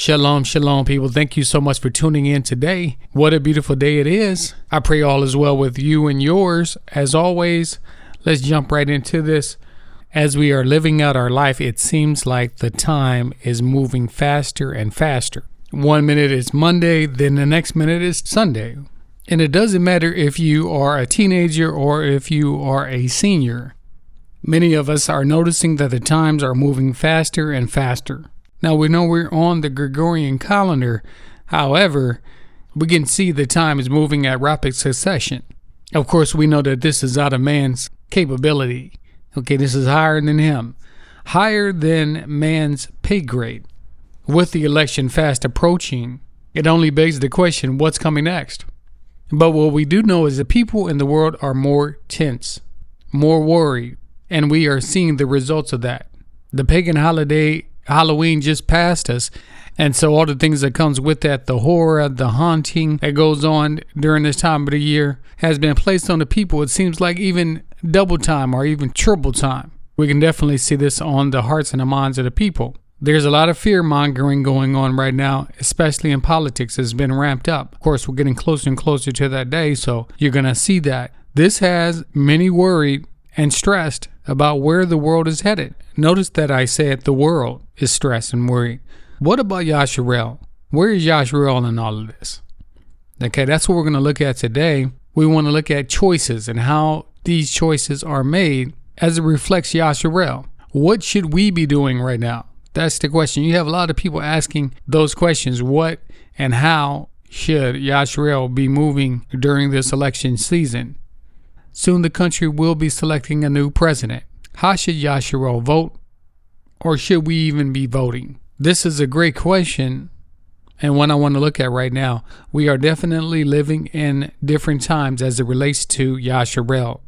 Shalom, shalom, people. Thank you so much for tuning in today. What a beautiful day it is. I pray all is well with you and yours. As always, let's jump right into this. As we are living out our life, it seems like the time is moving faster and faster. 1 minute is Monday, then the next minute is Sunday. And it doesn't matter if you are a teenager or if you are a senior. Many of us are noticing that the times are moving faster and faster. Now, we know we're on the Gregorian calendar. However, we can see the time is moving at rapid succession. Of course, we know that this is out of man's capability. Okay, this is higher than him. Higher than man's pay grade. With the election fast approaching, it only begs the question, what's coming next? But what we do know is that people in the world are more tense, more worried, and we are seeing the results of that. The pagan holiday Halloween just passed us, and so all the things that comes with that, the horror, the haunting that goes on during this time of the year has been placed on the people. It seems like even double time or even triple time. We can definitely see this on the hearts and the minds of the people. There's a lot of fear mongering going on right now, especially in politics. It's been ramped up. Of course, we're getting closer and closer to that day, so you're going to see that. This has many worried and stressed about where the world is headed. Notice that I said the world is stressed and worried. What about Yasharel? Where is Yasharel in all of this? Okay, that's what we're going to look at today. We want to look at choices and how these choices are made as it reflects Yasharel. What should we be doing right now? That's the question. You have a lot of people asking those questions. What and how should Yasharel be moving during this election season? Soon the country will be selecting a new president. How should Yasharel vote? Or should we even be voting? This is a great question and one I want to look at right now. We are definitely living in different times as it relates to Yasharel.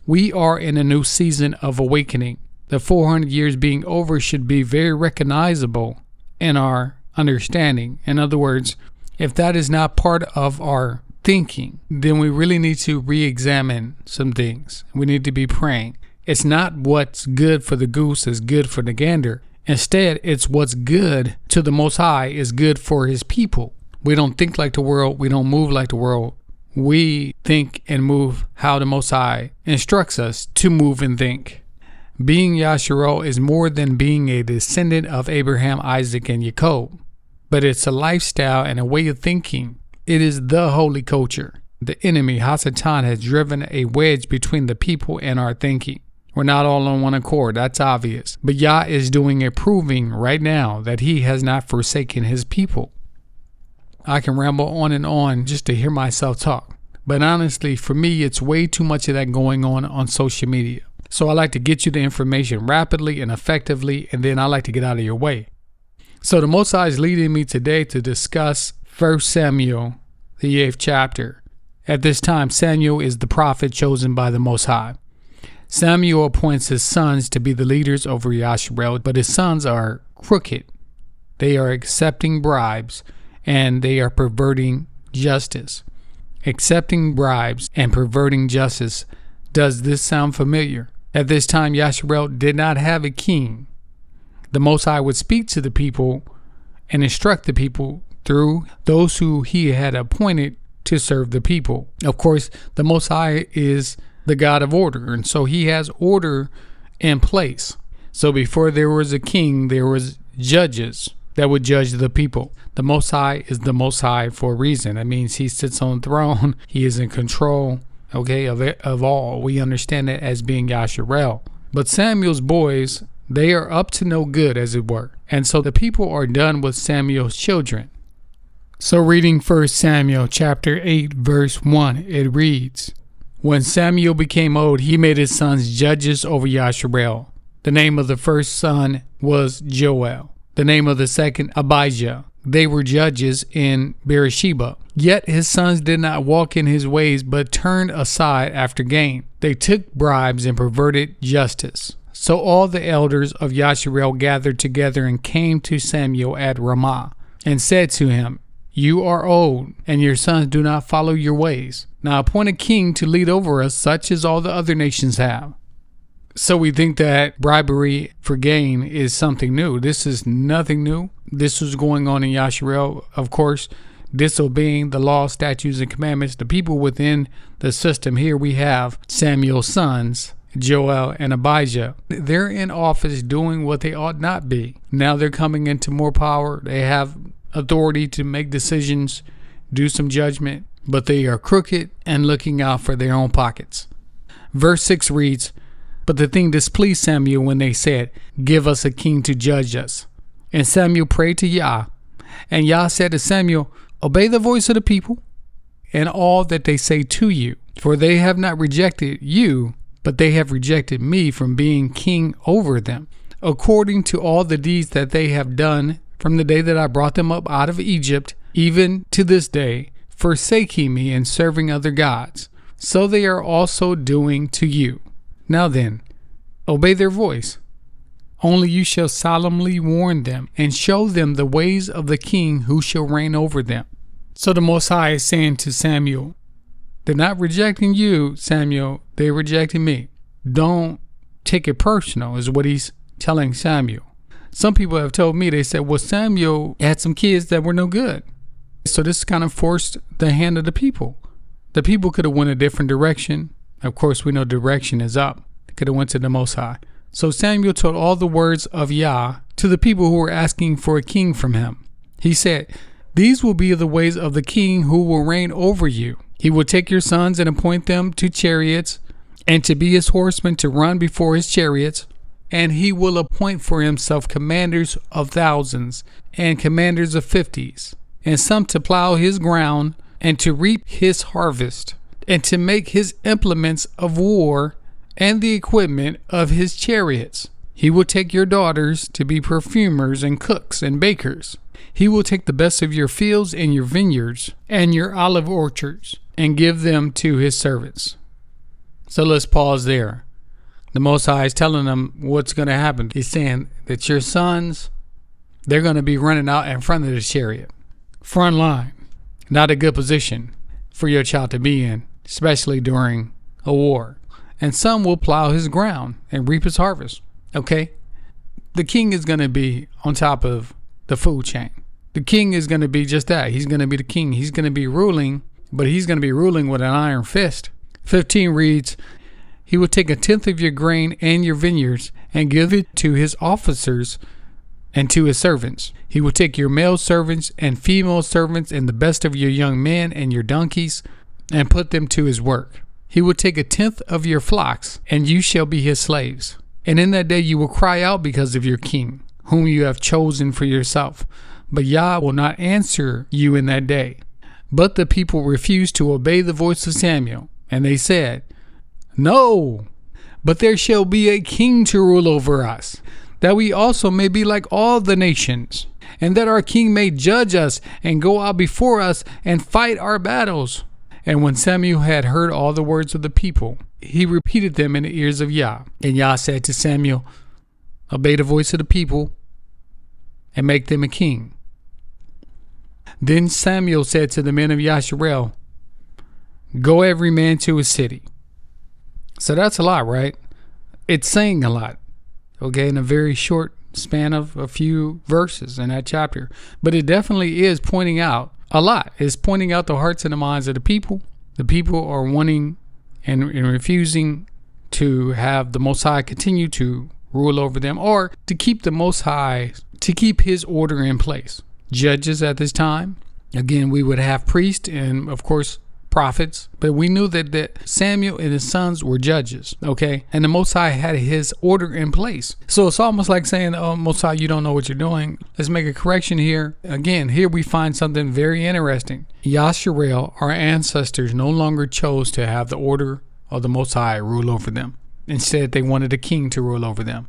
We are in a new season of awakening. The 400 years being over should be very recognizable in our understanding. In other words, if that is not part of our thinking, then we really need to re-examine some things. We need to be praying. It's not what's good for the goose is good for the gander. Instead, it's what's good to the Most High is good for his people. We don't think like the world. We don't move like the world. We think and move how the Most High instructs us to move and think. Being Yasharel is more than being a descendant of Abraham, Isaac, and Jacob, but it's a lifestyle and a way of thinking. It is the holy culture. The enemy, Hasatan, has driven a wedge between the people and our thinking. We're not all on one accord, that's obvious. But Yah is doing a proving right now that he has not forsaken his people. I can ramble on and on just to hear myself talk. But honestly, for me, it's way too much of that going on social media. So I like to get you the information rapidly and effectively, and then I like to get out of your way. So the Most High is leading me today to discuss 1 Samuel, the 8th chapter. At this time, Samuel is the prophet chosen by the Most High. Samuel appoints his sons to be the leaders over Yasharel, but his sons are crooked. They are accepting bribes, and they are perverting justice. Accepting bribes and perverting justice. Does this sound familiar? At this time, Yasharel did not have a king. The Most High would speak to the people and instruct the people through those who he had appointed to serve the people. Of course, the Most High is the God of order, and so he has order in place. So before there was a king, there was judges that would judge the people. The Most High is the Most High for a reason. That means he sits on the throne. He is in control, of all. We understand it as being Yasharel. But Samuel's boys, they are up to no good, as it were. And so the people are done with Samuel's children. So reading 1 Samuel chapter 8, verse 1, it reads, When Samuel became old, he made his sons judges over Yasharel. The name of the first son was Joel. The name of the second, Abijah. They were judges in Beersheba. Yet his sons did not walk in his ways, but turned aside after gain. They took bribes and perverted justice. So all the elders of Yasharel gathered together and came to Samuel at Ramah, and said to him, You are old, and your sons do not follow your ways. Now appoint a king to lead over us, such as all the other nations have. So we think that bribery for gain is something new. This is nothing new. This was going on in Yasharel, of course, disobeying the law, statutes, and commandments. The people within the system here, we have Samuel's sons, Joel and Abijah. They're in office doing what they ought not be. Now they're coming into more power. They have authority to make decisions, do some judgment, but they are crooked and looking out for their own pockets. Verse 6 reads, "But the thing displeased Samuel when they said, 'Give us a king to judge us.' And Samuel prayed to Yah. And Yah said to Samuel, 'Obey the voice of the people and all that they say to you. For they have not rejected you, but they have rejected me from being king over them, according to all the deeds that they have done from the day that I brought them up out of Egypt, even to this day, forsaking me and serving other gods. So they are also doing to you. Now then, obey their voice. Only you shall solemnly warn them and show them the ways of the king who shall reign over them.'" So the Most High is saying to Samuel, they're not rejecting you, Samuel. They're rejecting me. Don't take it personal, is what he's telling Samuel. Some people have told me, they said, well, Samuel had some kids that were no good. So this kind of forced the hand of the people. The people could have went a different direction. Of course, we know direction is up. They could have went to the Most High. So Samuel told all the words of Yah to the people who were asking for a king from him. He said, "These will be the ways of the king who will reign over you. He will take your sons and appoint them to chariots and to be his horsemen to run before his chariots. And he will appoint for himself commanders of thousands and commanders of 50s, and some to plow his ground and to reap his harvest, and to make his implements of war and the equipment of his chariots. He will take your daughters to be perfumers and cooks and bakers. He will take the best of your fields and your vineyards and your olive orchards and give them to his servants." So let's pause there. The Most High is telling them what's going to happen. He's saying that your sons, they're going to be running out in front of the chariot. Front line. Not a good position for your child to be in, especially during a war. And some will plow his ground and reap his harvest. Okay? The king is going to be on top of the food chain. The king is going to be just that. He's going to be the king. He's going to be ruling, but he's going to be ruling with an iron fist. 15 reads, "He will take 1/10 of your grain and your vineyards and give it to his officers and to his servants. He will take your male servants and female servants and the best of your young men and your donkeys and put them to his work. He will take 1/10 of your flocks, and you shall be his slaves. And in that day you will cry out because of your king, whom you have chosen for yourself. But Yah will not answer you in that day." But the people refused to obey the voice of Samuel, and they said, "No, but there shall be a king to rule over us, that we also may be like all the nations, and that our king may judge us and go out before us and fight our battles." And when Samuel had heard all the words of the people, he repeated them in the ears of Yah. And Yah said to Samuel, "Obey the voice of the people and make them a king." Then Samuel said to the men of Yasharel, "Go every man to his city." So that's a lot, right? It's saying a lot, okay, in a very short span of a few verses in that chapter. But it definitely is pointing out a lot. It's pointing out the hearts and the minds of the people. The people are wanting and refusing to have the Most High continue to rule over them, or to keep the Most High, to keep his order in place. Judges at this time, again, we would have priests and, of course, prophets, but we knew that Samuel and his sons were judges, okay? And the Most High had his order in place. So it's almost like saying, "Oh, Most High, you don't know what you're doing. Let's make a correction here." Again, here we find something very interesting. Yasharel, our ancestors, no longer chose to have the order of the Most High rule over them. Instead, they wanted a king to rule over them,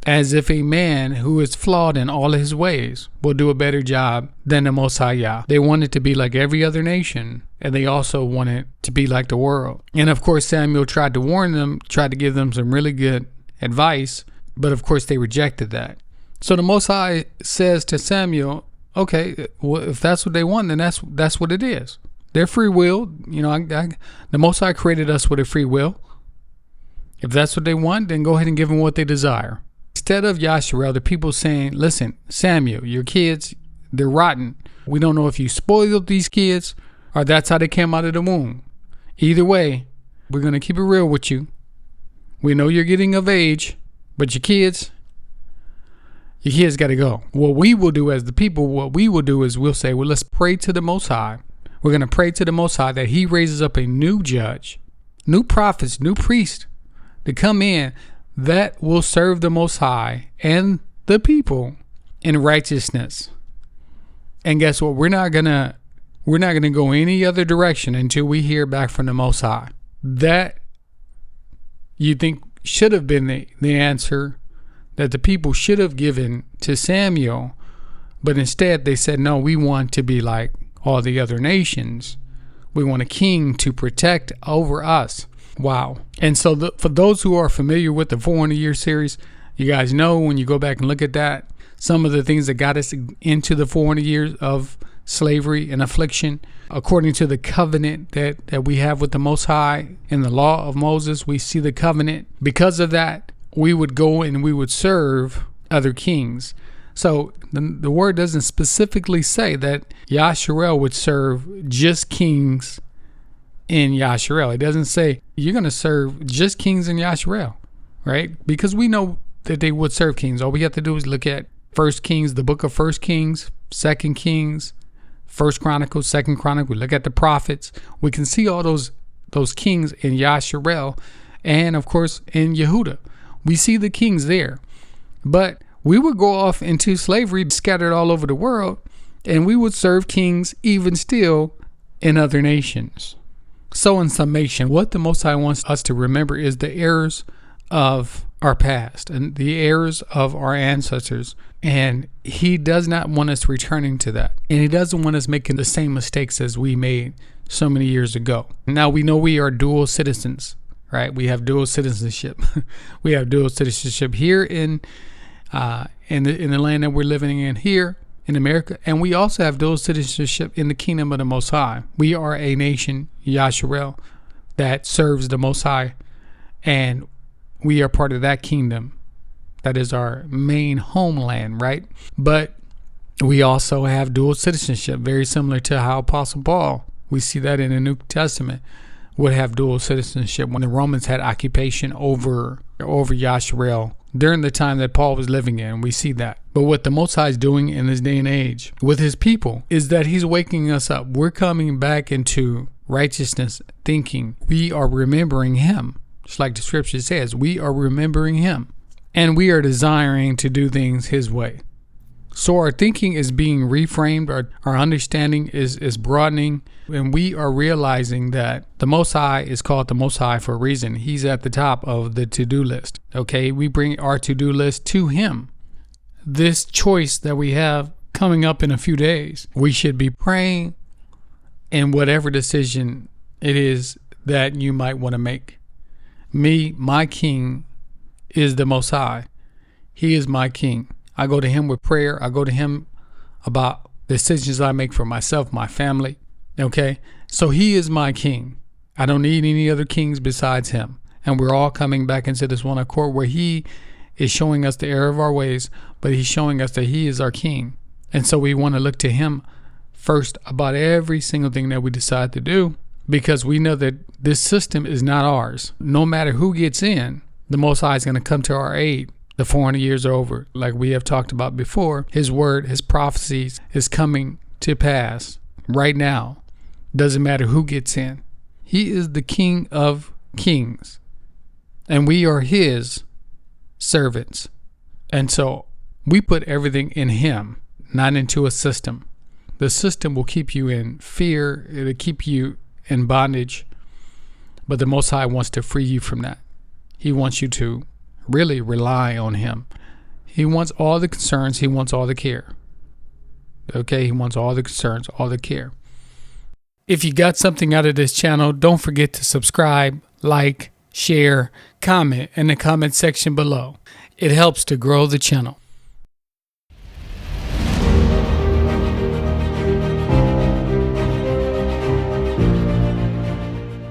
as if a man who is flawed in all his ways will do a better job than the Most High Yah. They wanted to be like every other nation, and they also wanted to be like the world. And of course, Samuel tried to warn them, tried to give them some really good advice, but of course they rejected that. So the Most High says to Samuel, okay, well, if that's what they want, then that's what it is. Their free will, the Most High created us with a free will. If that's what they want, then go ahead and give them what they desire. Instead of Yasharel, the people saying, listen, Samuel, your kids, they're rotten. We don't know if you spoiled these kids or that's how they came out of the womb. Either way, we're going to keep it real with you. We know you're getting of age, but your kids got to go. What we will do as the people, is we'll say, well, let's pray to the Most High. We're going to pray to the Most High that he raises up a new judge, new prophets, new priest to come in that will serve the Most High and the people in righteousness. And guess what? We're not gonna go any other direction until we hear back from the Most High. That you think should have been the answer that the people should have given to Samuel, but instead they said, no, we want to be like all the other nations. We want a king to protect over us. Wow. And so for those who are familiar with the 400-year series, you guys know when you go back and look at that, some of the things that got us into the 400 years of slavery and affliction, according to the covenant that we have with the Most High in the law of Moses, we see the covenant. Because of that, we would go and we would serve other kings. So the word doesn't specifically say that Yasharel would serve just kings in Yasharel. It doesn't say you're going to serve just kings in Yasharel, right? Because we know that they would serve kings. All we have to do is look at First Kings, the book of First Kings, Second Kings, First Chronicles, Second Chronicles. We look at the prophets. We can see all those kings in Yasharel, and of course in Yehuda. We see the kings there. But we would go off into slavery scattered all over the world, and we would serve kings even still in other nations. So in summation, what the Most High wants us to remember is the errors of our past and the errors of our ancestors. And he does not want us returning to that. And he doesn't want us making the same mistakes as we made so many years ago. Now we know we are dual citizens, right? We have dual citizenship. We have dual citizenship here in the land that we're living in here in America, and we also have dual citizenship in the kingdom of the Most High. We are a nation, Yasharel, that serves the Most High, and we are part of that kingdom. That is our main homeland, right? But we also have dual citizenship, very similar to how Apostle Paul, we see that in the New Testament, would have dual citizenship when the Romans had occupation over Yasharel during the time that Paul was living in. We see that. But what the Most High is doing in this day and age with his people is that he's waking us up. We're coming back into righteousness thinking. We are remembering him. Just like the scripture says, we are remembering him. And we are desiring to do things his way. So our thinking is being reframed. Our understanding is broadening. And we are realizing that the Most High is called the Most High for a reason. He's at the top of the to-do list. Okay, we bring our to-do list to him. This choice that we have coming up in a few days, we should be praying in whatever decision it is that you might want to make. Me, my king is the Most High. He is my king. I go to him with prayer. I go to him about decisions I make for myself, my family. Okay, so he is my king. I don't need any other kings besides him. And we're all coming back into this one accord where he is showing us the error of our ways, but he's showing us that he is our king. And so we want to look to him first about every single thing that we decide to do, because we know that this system is not ours. No matter who gets in, the Most High is going to come to our aid. The 400 years are over. Like we have talked about before, his word, his prophecies is coming to pass right now. Doesn't matter who gets in. He is the King of Kings, and we are his servants. And so we put everything in him, not into a system. The system will keep you in fear. It'll keep you in bondage. But the Most High wants to free you from that. He wants you to really rely on him. He wants all the concerns. He wants all the care. Okay, he wants all the concerns, all the care. If you got something out of this channel, don't forget to subscribe, like, share, comment in the comment section below. It helps to grow the channel.